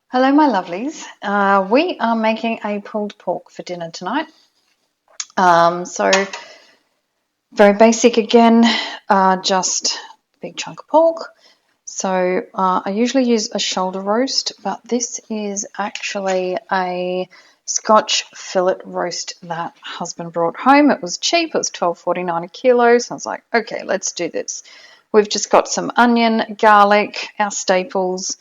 Hello, my lovelies. We are making a pulled pork for dinner tonight. So very basic again, just a big chunk of pork. So I usually use a shoulder roast, but this is actually a Scotch fillet roast that husband brought home. It was cheap. It was $12.49 a kilo. So I was like, okay, let's do this. We've just got some onion, garlic, our staples,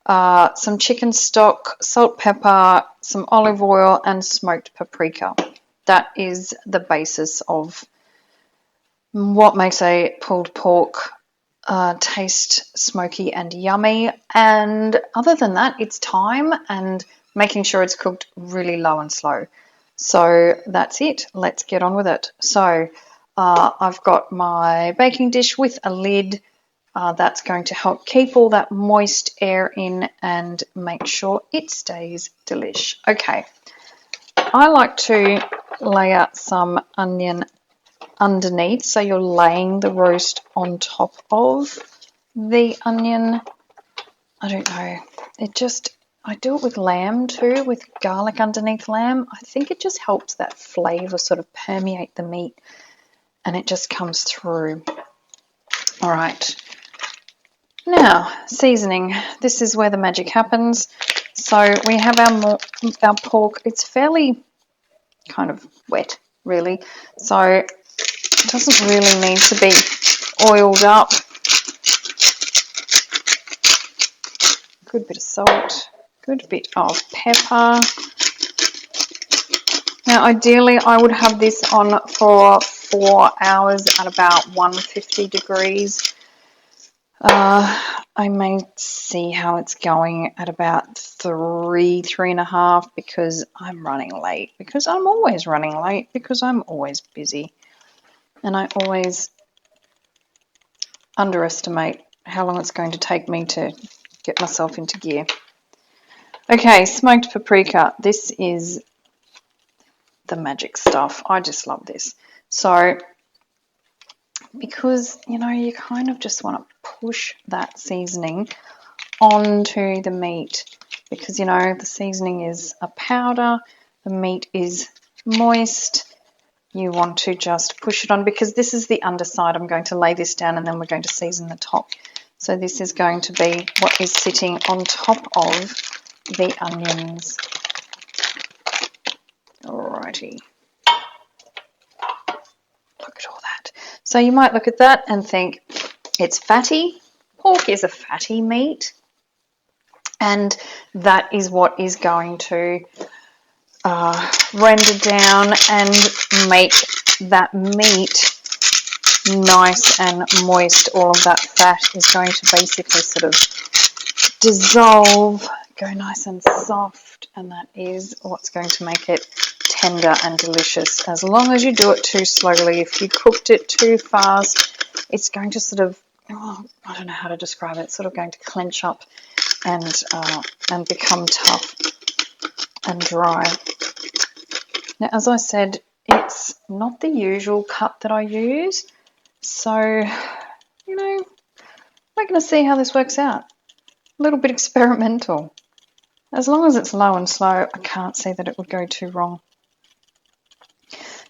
some chicken stock, salt, pepper, some olive oil, and smoked paprika. That is the basis of what makes a pulled pork taste smoky and yummy. And other than that, it's time and making sure it's cooked really low and slow. So that's it. Let's get on with it. So I've got my baking dish with a lid. That's going to help keep all that moist air in and make sure it stays delish. Okay, I like to layer some onion underneath, so you're laying the roast on top of the onion. I don't know, I do it with lamb too, with garlic underneath lamb. I think it just helps that flavour sort of permeate the meat and it just comes through. All right. Now, seasoning. This is where the magic happens. So we have our pork. It's fairly kind of wet, really. So it doesn't really need to be oiled up. Good bit of salt, good bit of pepper. Now, ideally, I would have this on for 4 hours at about 150 degrees. I may see how it's going at about 3.5, because I'm running late, because I'm always running late, because I'm always busy. And I always underestimate how long it's going to take me to get myself into gear. Okay, smoked paprika. This is the magic stuff. I just love this. So, because, you kind of just want to push that seasoning onto the meat, because, the seasoning is a powder, the meat is moist. You want to just push it on, because this is the underside. I'm going to lay this down and then we're going to season the top. So this is going to be what is sitting on top of the onions. Alrighty. Look at all that. So you might look at that and think it's fatty. Pork is a fatty meat, and that is what is going to render down and make that meat nice and moist. All of that fat is going to basically sort of dissolve, go nice and soft, and that is what's going to make it tender and delicious. As long as you do it too slowly, if you cooked it too fast, it's going to sort of, I don't know how to describe it, it's sort of going to clench up and become tough and dry. Now, as I said, it's not the usual cut that I use, so, we're going to see how this works out. A little bit experimental. As long as it's low and slow, I can't see that it would go too wrong.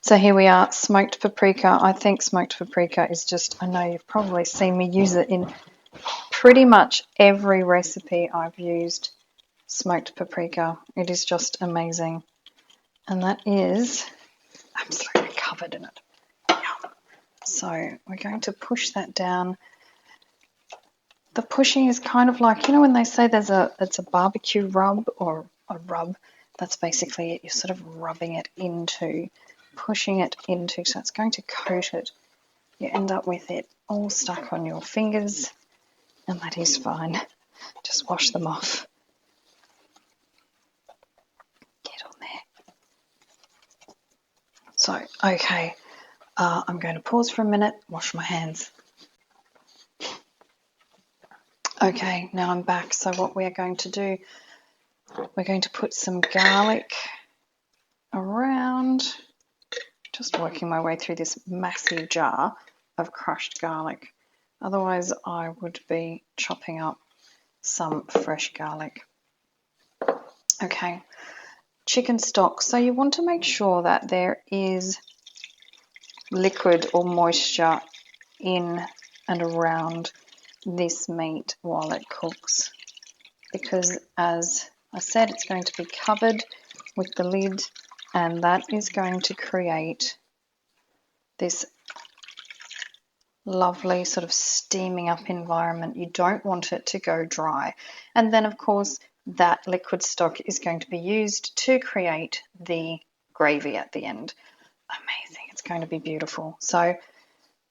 So here we are, smoked paprika. I think smoked paprika is just, I know you've probably seen me use it in pretty much every recipe I've used. Smoked paprika. It is just amazing. And that is absolutely covered in it. Yeah. So we're going to push that down. The pushing is kind of like, when they say it's a barbecue rub or a rub, that's basically it. You're sort of rubbing it into, pushing it into, so it's going to coat it. You end up with it all stuck on your fingers, and that is fine. Just wash them off. Get on there. So, okay, I'm going to pause for a minute, wash my hands. Okay, now I'm back. So what we are going to do, we're going to put some garlic around, just working my way through this massive jar of crushed garlic. Otherwise, I would be chopping up some fresh garlic. Okay, chicken stock. So you want to make sure that there is liquid or moisture in and around this meat while it cooks, because as I said, it's going to be covered with the lid, and that is going to create this lovely sort of steaming up environment. You don't want it to go dry. And then, of course, that liquid stock is going to be used to create the gravy at the end. Amazing. It's going to be beautiful. So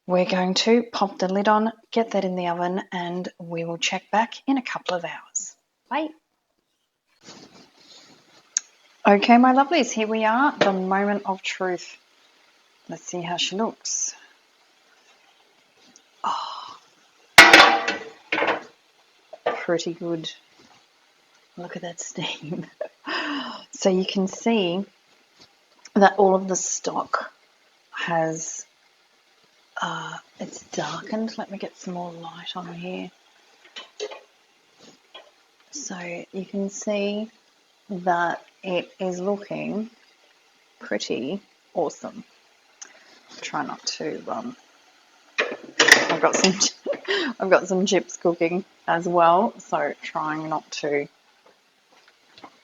we're going to pop the lid on, get that in the oven, and we will check back in a couple of hours. Bye. Okay, my lovelies, here we are, the moment of truth. Let's see how she looks. Oh, pretty good. Look at that steam. So you can see that all of the stock has, it's darkened. Let me get some more light on here. So you can see that it is looking pretty awesome. Try not to, I've got some chips cooking as well, so trying not to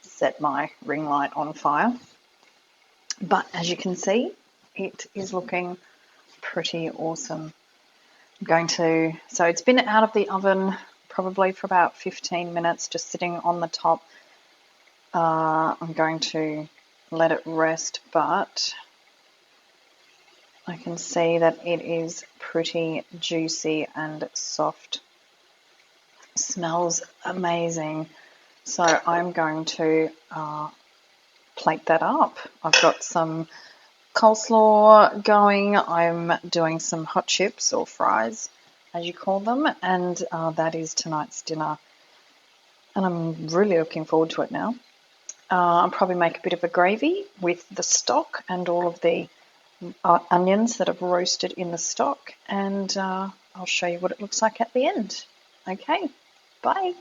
set my ring light on fire. But as you can see, it is looking pretty awesome. So it's been out of the oven probably for about 15 minutes, just sitting on the top. I'm going to let it rest, but I can see that it is pretty juicy and soft. Smells amazing. So I'm going to plate that up. I've got some coleslaw going. I'm doing some hot chips or fries, as you call them, and that is tonight's dinner. And I'm really looking forward to it now. I'll probably make a bit of a gravy with the stock and all of the onions that I've roasted in the stock, and I'll show you what it looks like at the end. Okay, bye.